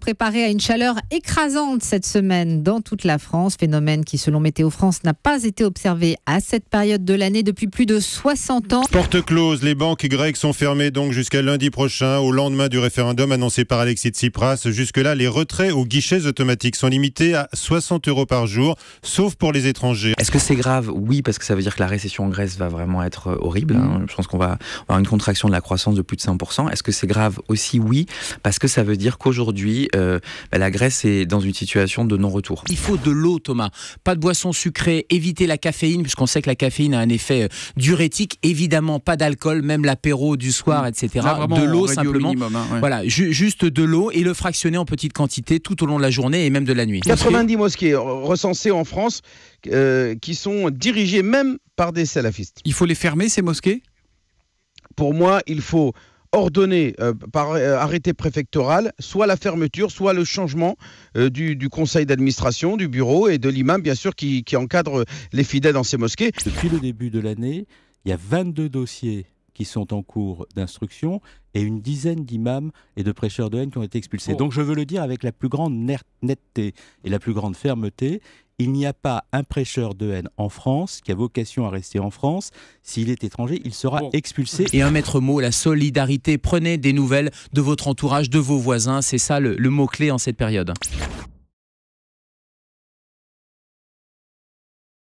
préparer à une chaleur écrasante cette semaine dans toute la France. Phénomène qui, selon Météo France, n'a pas été observé à cette période de l'année depuis plus de 60 ans. Porte close, les banques grecques sont fermées donc jusqu'à lundi prochain, au lendemain du référendum annoncé par Alexis Tsipras. Jusque-là, les retraits aux guichets automatiques sont limités à 60 € par jour, sauf pour les étrangers. Est-ce que c'est grave? Oui, parce que ça veut dire que la récession en Grèce va vraiment être horrible. Je pense qu'on va avoir une contraction de la croissance de plus de 5%. Est-ce que c'est grave aussi? Oui, parce que ça veut dire qu'aujourd'hui, la Grèce est dans une situation de non-retour. Il faut de l'eau, Thomas. Pas de boissons sucrées, éviter la caféine, puisqu'on sait que la caféine a un effet diurétique. Évidemment, pas d'alcool, même l'apéro du soir, etc. Là, de l'eau simplement. Minimum, hein, ouais. Voilà, juste de l'eau et le fractionner en petite quantité tout au long de la journée et même de la nuit. 90 mosquées recensées en France qui sont dirigées même par des salafistes. Il faut les fermer, ces mosquées? Pour moi, il faut ordonner par arrêté préfectoral soit la fermeture, soit le changement du conseil d'administration, du bureau et de l'imam, bien sûr, qui encadre les fidèles dans ces mosquées. Depuis le début de l'année, il y a 22 dossiers qui sont en cours d'instruction et une dizaine d'imams et de prêcheurs de haine qui ont été expulsés. Donc je veux le dire avec la plus grande netteté et la plus grande fermeté, il n'y a pas un prêcheur de haine en France qui a vocation à rester en France. S'il est étranger, il sera expulsé. Et un maître mot, la solidarité. Prenez des nouvelles de votre entourage, de vos voisins. C'est ça le mot-clé en cette période.